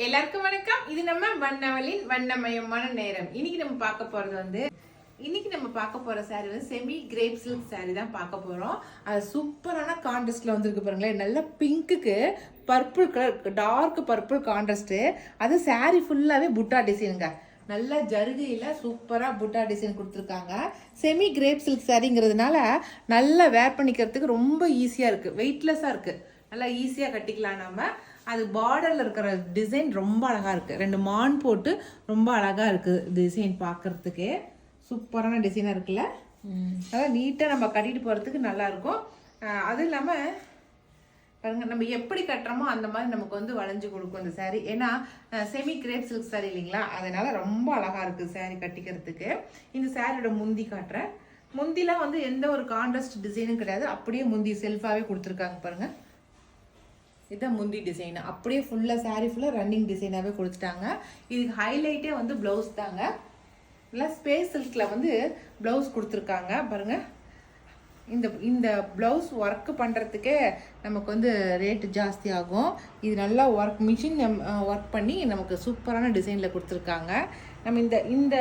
எல்லாருக்கும் வணக்கம். இது நம்ம வண்ணவளின் வண்ணமயமான நேரம். இன்னைக்கு நம்ம பார்க்க போற சாரி வந்து செமி கிரேப் சில்க் சாரி தான் பார்க்க போறோம். அது சூப்பரான கான்ட்ராஸ்ட்ல வந்திருக்கு பாருங்களேன். நல்ல பிங்க்குக்கு purple colour, dark purple contrast. அது சாரி ஃபுல்லாவே புட்டா டிசைனுங்க. நல்ல ஜருகையில சூப்பரா புட்டா டிசைன் கொடுத்துருக்காங்க. செமி கிரேப் சில்க் சாரிங்கிறதுனால நல்லா வேர் பண்ணிக்கிறதுக்கு ரொம்ப ஈஸியா இருக்கு, வெயிட்லெஸ்ஸா இருக்கு, நல்லா ஈஸியா கட்டிக்கலாம் நம்ம. அது பார்டர்ல இருக்கிற டிசைன் ரொம்ப அழகா இருக்கு. 2 மான் போட்டு ரொம்ப அழகா இருக்கு டிசைன், பார்க்கறதுக்கு சூப்பரான டிசைனா இருக்குல்ல. அதான் நீட்டா நம்ம கட்டிட்டு போறதுக்கு நல்லா இருக்கும். அது இல்லாம பாருங்க, நம்ம எப்படி கட்டுறோமோ அந்த மாதிரி நமக்கு வந்து வளைஞ்சு கொடுக்கும் இந்த சாரி. ஏன்னா செமி கிரேப் சில்க் சாரி இல்லைங்களா, அதனால ரொம்ப அழகா இருக்கு சாரி கட்டிக்கிறதுக்கு. இந்த சாரியோட முந்தி காட்டுறேன். முந்திலாம் வந்து எந்த ஒரு கான்ட்ராஸ்ட் டிசைனும் கிடையாது, அப்படியே முந்தி செல்ஃபாவே கொடுத்துருக்காங்க பாருங்க. இதுதான் முந்தி டிசைன், அப்படியே ஃபுல்லாக சாரீ ஃபுல்லாக ரன்னிங் டிசைனாகவே கொடுத்துட்டாங்க. இதுக்கு ஹைலைட்டே வந்து ப்ளவுஸ் தாங்க. இல்லை ஸ்பேஸ் சில்கில் வந்து ப்ளவுஸ் கொடுத்துருக்காங்க பாருங்க. இந்த ப்ளவுஸ் ஒர்க் பண்ணுறதுக்கே நமக்கு வந்து ரேட்டு ஜாஸ்தி ஆகும். இது நல்லா மிஷின் ஒர்க் பண்ணி நமக்கு சூப்பரான டிசைனில் கொடுத்துருக்காங்க. நம்ம இந்த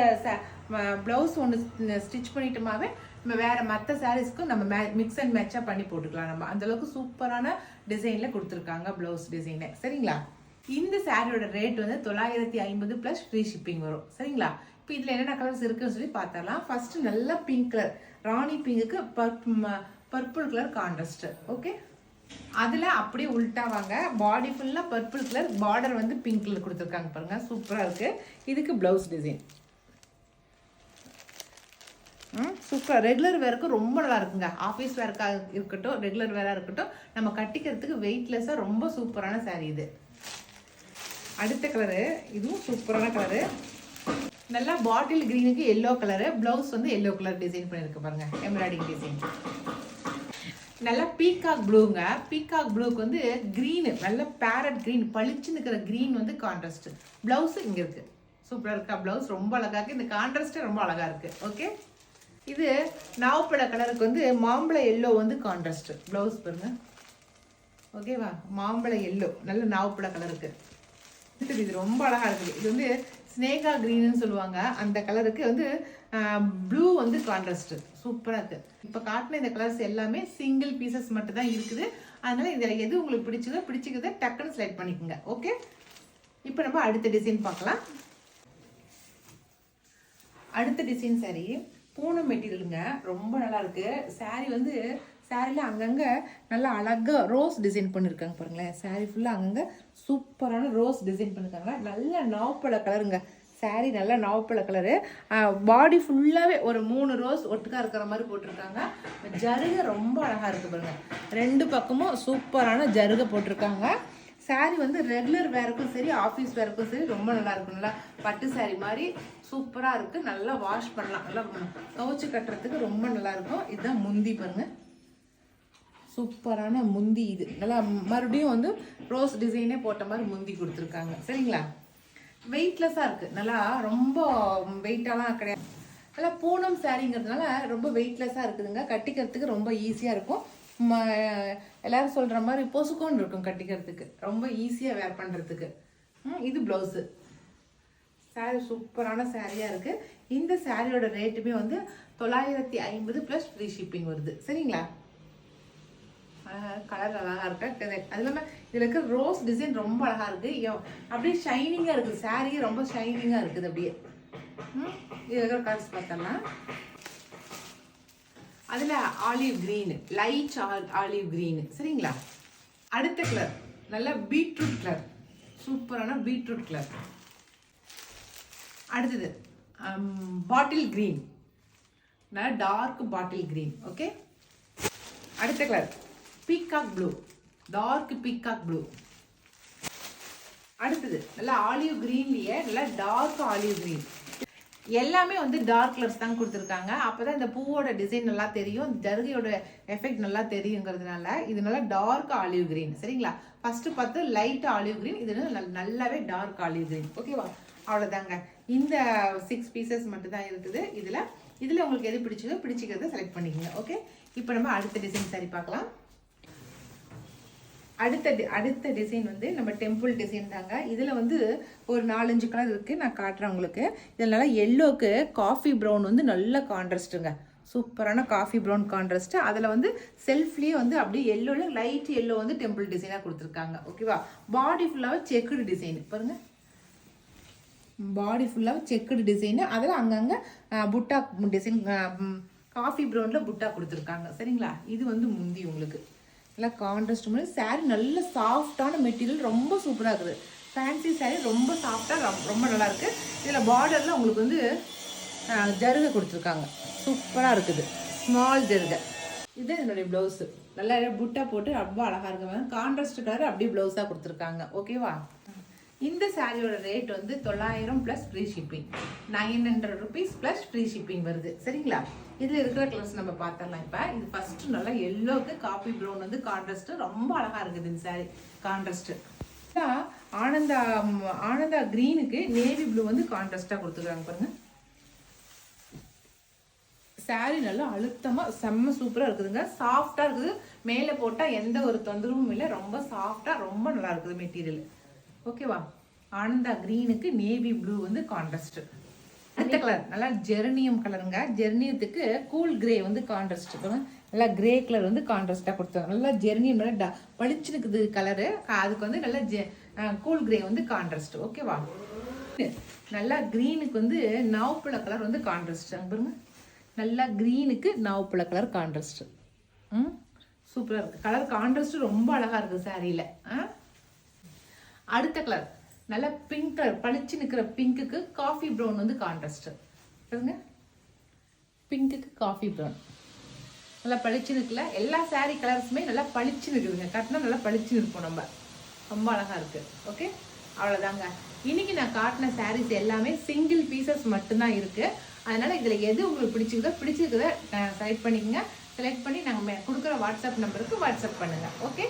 ப்ளவுஸ் ஒன்று ஸ்டிச் பண்ணிட்டோமாவே நம்ம வேறு மற்ற சாரீஸ்க்கும் நம்ம மிக்ஸ் அண்ட் மேட்சாக பண்ணி போட்டுக்கலாம். நம்ம அந்தளவுக்கு சூப்பரான டிசைனில் கொடுத்துருக்காங்க ப்ளவுஸ் டிசைனு. சரிங்களா, இந்த சாரியோட ரேட் வந்து 950 ப்ளஸ் ஃப்ரீ ஷிப்பிங் வரும். சரிங்களா, இப்போ இதில் என்னென்ன கலர்ஸ் இருக்குன்னு சொல்லி பார்த்தரலாம். ஃபர்ஸ்ட் நல்ல பிங்க் கலர், ராணி பிங்குக்கு பர்பிள் கலர் கான்ட்ராஸ்ட். ஓகே, அதில் அப்படியே உள்டா வாங்க, பாடி ஃபுல்லாக பர்பிள் கலர், பார்டர் வந்து பிங்க் கலர் கொடுத்துருக்காங்க பாருங்க, சூப்பராக இருக்குது. இதுக்கு ப்ளவுஸ் டிசைன் சூப்பர். ரெகுலர் வேருக்கு ரொம்ப நல்லா இருக்குங்க. ஆஃபீஸ் வேர்க்காக இருக்கட்டும், ரெகுலர் வேராக இருக்கட்டும், நம்ம கட்டிக்கிறதுக்கு வெயிட்லெஸ்ஸாக ரொம்ப சூப்பரான சாரீ இது. அடுத்த கலரு, இதுவும் சூப்பரான கலரு. நல்லா பாட்டில் கிரீனுக்கு எல்லோ கலரு, பிளவுஸ் வந்து எல்லோ கலர் டிசைன் பண்ணியிருக்கு பாருங்க, எம்ப்ராய்டிங் டிசைன். நல்லா பீகாக் ப்ளூங்க. பீகாக் ப்ளூக்கு வந்து க்ரீனு, நல்ல பேரட் க்ரீன், பளிச்சுன்னு இருக்கிற க்ரீன் வந்து கான்ட்ராஸ்ட். பிளவுஸ் இங்கே இருக்கு, சூப்பராக இருக்கா பிளவுஸ், ரொம்ப அழகா இருக்கு. இந்த கான்ட்ராஸ்டே ரொம்ப அழகா இருக்கு. ஓகே, இது நாவப்பழ கலருக்கு வந்து மாம்பழ எல்லோ வந்து கான்ட்ராஸ்ட் பிளவுஸ் பாருங்க. ஓகேவா, மாம்பழ எல்லோ நல்ல நாவப்பழ கலருக்கு. இது ரொம்ப அழகா இருக்குது. இது வந்து ஸ்னேகா கிரீன்னு சொல்லுவாங்க, அந்த கலருக்கு வந்து ப்ளூ வந்து கான்ட்ராஸ்ட் சூப்பராக இருக்கு. இப்போ காட்டின இந்த கலர்ஸ் எல்லாமே சிங்கிள் பீசஸ் மட்டும் தான் இருக்குது. அதனால இதில் எது உங்களுக்கு பிடிச்சிக்கிறத டக்குன்னு செலக்ட் பண்ணிக்கோங்க. ஓகே, இப்போ நம்ம அடுத்த டிசைன் பார்க்கலாம். அடுத்த டிசைன் சாரி பூனம் மெட்டீரியலுங்க, ரொம்ப நல்லா இருக்கு. சாரி வந்து சாரியில் அங்கங்கே நல்லா அழகாக ரோஸ் டிசைன் பண்ணியிருக்காங்க பாருங்களேன். சாரி ஃபுல்லாக அங்கங்கே சூப்பரான ரோஸ் டிசைன் பண்ணியிருக்காங்க. நல்ல நாவப்பழ கலருங்க சாரி, நல்ல நாவப்பழ கலரு. பாடி ஃபுல்லாகவே ஒரு 3 ரோஸ் ஒட்டுக்காக இருக்கிற மாதிரி போட்டிருக்காங்க. ஜருகை ரொம்ப அழகாக இருக்குது பாருங்க, 2 பக்கமும் சூப்பரான ஜருகை போட்டிருக்காங்க. சாரி வந்து ரெகுலர் வேருக்கும் சரி, ஆஃபீஸ் வேருக்கும் சரி ரொம்ப நல்லா இருக்கும். நல்லா பட்டு சாரி மாதிரி சூப்பராக இருக்குது. நல்லா வாஷ் பண்ணலாம், நல்லா துவைச்சு கட்டுறதுக்கு ரொம்ப நல்லா இருக்கும். இதுதான் முந்தி பாருங்க, சூப்பரான முந்தி. இது நல்லா மறுபடியும் வந்து ரோஸ் டிசைனே போட்ட மாதிரி முந்தி கொடுத்துருக்காங்க. சரிங்களா, வெயிட்லெஸ்ஸாக இருக்குது, நல்லா ரொம்ப வெயிட்டாலாம் கிடையாது. நல்லா பூனம் சாரிங்கிறதுனால ரொம்ப வெயிட்லெஸ்ஸாக இருக்குதுங்க. கட்டிக்கிறதுக்கு ரொம்ப ஈஸியாக இருக்கும். எல்லாரும் சொல்கிற மாதிரி பொசுக்கோன்னு இருக்கும், கட்டிக்கிறதுக்கு ரொம்ப ஈஸியாக வேர் பண்ணுறதுக்கு. இது ப்ளவுஸு. சாரி சூப்பரான சாரியாக இருக்குது. இந்த சாரியோட ரேட்டுமே வந்து 950 ப்ளஸ் ஃப்ரீ ஷிப்பிங் வருது. சரிங்களா, கலர் அழகாக இருக்கு. அது இல்லாமல் இதில் இருக்கிற ரோஸ் டிசைன் ரொம்ப அழகாக இருக்குது, அப்படியே ஷைனிங்காக இருக்குது. சாரியே ரொம்ப ஷைனிங்காக இருக்குது அப்படியே. இதில் இருக்கிற கலர்ஸ் பார்த்தோம்னா அதில் olive green, light olive green. சரிங்களா, அடுத்த கலர் நல்ல பீட்ரூட் கலர், சூப்பரான பீட்ரூட் கலர். அடுத்தது பாட்டில் க்ரீன், நல்ல டார்க் பாட்டில் க்ரீன். ஓகே, அடுத்த colour peacock blue, dark peacock blue. அடுத்தது நல்லா ஆலிவ் க்ரீன்லேயே நல்லா டார்க் ஆலிவ் க்ரீன். எல்லாமே வந்து டார்க் கலர்ஸ் தான் கொடுத்துருக்காங்க. அப்போ தான் இந்த பூவோட டிசைன் நல்லா தெரியும், ஜருகையோட எஃபெக்ட் நல்லா தெரியுங்கிறதுனால இது நல்லா டார்க் ஆலிவ் கிரீன். சரிங்களா, ஃபஸ்ட்டு பார்த்து லைட் ஆலிவ் கிரீன், இது நல்லாவே டார்க் ஆலிவ் கிரீன். ஓகேவா, அவ்வளோதாங்க. இந்த 6 பீசஸ் மட்டும் தான் இருக்குது. இதில் உங்களுக்கு எது பிடிச்சிக்கிறத செலக்ட் பண்ணிக்கோங்க. ஓகே, இப்போ நம்ம அடுத்த டிசைன் சாரி பார்க்கலாம். அடுத்த டிசைன் வந்து நம்ம டெம்பிள் டிசைன் தாங்க. இதில் வந்து ஒரு 4-5 கலர் இருக்குது, நான் காட்டுறேன் உங்களுக்கு. இதில் நல்லா எல்லோக்கு காஃபி ப்ரௌன் வந்து நல்ல கான்ட்ராஸ்ட்டுங்க, சூப்பரான காஃபி ப்ரௌன் கான்ட்ராஸ்ட். அதில் வந்து செல்ஃப்லேயே வந்து அப்படியே எல்லோவில் லைட் எல்லோ வந்து டெம்பிள் டிசைனாக கொடுத்துருக்காங்க. ஓகேவா? பாடி ஃபுல்லாகவே செக்குடு டிசைன் பாருங்கள், பாடி ஃபுல்லாக செக்குடு டிசைனு. அதில் அங்கங்கே புட்டா டிசைன் காஃபி ப்ரௌனில் புட்டா கொடுத்துருக்காங்க. சரிங்களா? இது வந்து முந்தி உங்களுக்கு நல்லா கான்ட்ராஸ்ட் மாதிரி. சாரீ நல்ல சாஃப்டான மெட்டீரியல், ரொம்ப சூப்பராக இருக்குது. ஃபேன்சி சாரீ ரொம்ப சாஃப்டாக ரொம்ப நல்லாயிருக்கு. இதில் பார்டரில் உங்களுக்கு வந்து ஜருகை கொடுத்துருக்காங்க, சூப்பராக இருக்குது, ஸ்மால் ஜருகை. இது என்னுடைய ப்ளவுஸு, நல்லா புட்டா போட்டு ரொம்ப அழகாக இருக்குங்க. கான்ட்ராஸ்ட் கலர் அப்படியே ப்ளவுஸாக கொடுத்துருக்காங்க. ஓகேவா? இந்த சாரியோட ரேட் வந்து 900 plus free shipping, 900 rupees plus free shipping வருது. சரிங்களா? இதில் இருக்கிற கலர்ஸ் நம்ம பார்த்துடலாம். இப்போ இது ஃபஸ்ட்டு நல்லா எல்லோவுக்கு காஃபி ப்ரௌன் வந்து கான்ட்ராஸ்ட்டு ரொம்ப அழகாக இருக்குது இந்த சாரி கான்ட்ராஸ்ட்டு. ஆனந்தா க்ரீனுக்கு நேவி ப்ளூ வந்து கான்ட்ராஸ்டாக கொடுத்துருக்காங்க பாருங்கள். சாரி நல்லா அழுத்தமாக செம்ம சூப்பராக இருக்குதுங்க, சாஃப்டாக இருக்குது. மேலே போட்டால் எந்த ஒரு தொந்தரவும் இல்லை, ரொம்ப சாஃப்டாக ரொம்ப நல்லா இருக்குது மெட்டீரியல். ஓகேவா? ஆனந்தா க்ரீனுக்கு நேவி ப்ளூ வந்து கான்ட்ராஸ்ட். அடுத்த கலர் நல்லா ஜெர்னியம் கலருங்க. ஜெர்னியத்துக்கு கூல் கிரே வந்து கான்ட்ராஸ்ட். நல்லா கிரே கலர் வந்து கான்ட்ராஸ்டாக கொடுத்தாங்க. நல்லா ஜெர்னியம் நல்லா பளிச்சுன்னு இருக்குது கலரு, அதுக்கு வந்து நல்லா கூல் கிரே வந்து கான்ட்ராஸ்ட். ஓகேவா? நல்லா க்ரீனுக்கு வந்து நவப்புல கலர் வந்து கான்ட்ராஸ்ட். பாருங்க, நல்லா க்ரீனுக்கு நவப்புல கலர் கான்ட்ராஸ்ட். சூப்பராக இருக்குது கலர் கான்ட்ராஸ்ட், ரொம்ப அழகாக இருக்குது சாரியில். அடுத்த கலர் நல்லா பிங்க் கலர், பளிச்சு நிற்கிற பிங்க்குக்கு காஃபி ப்ரௌன் வந்து கான்ட்ராஸ்ட். பாருங்க, பிங்க்குக்கு காஃபி ப்ரௌன் நல்லா பளிச்சு நிற்கல. எல்லா சாரீ கலர்ஸுமே நல்லா பளிச்சு நிற்குதுங்க, கட்டினா நல்லா பளிச்சு நிற்போம் நம்ம, ரொம்ப அழகாக இருக்குது. ஓகே, அவ்வளோதாங்க. இன்னைக்கு நான் காட்டின சாரீஸ் எல்லாமே சிங்கிள் பீசஸ் மட்டும்தான் இருக்குது. அதனால் இதில் எது உங்களுக்கு பிடிச்சிருக்குதோ செலக்ட் பண்ணிக்கோங்க. செலக்ட் பண்ணி நாங்கள் கொடுக்குற வாட்ஸ்அப் நம்பருக்கு வாட்ஸ்அப் பண்ணுங்கள். ஓகே.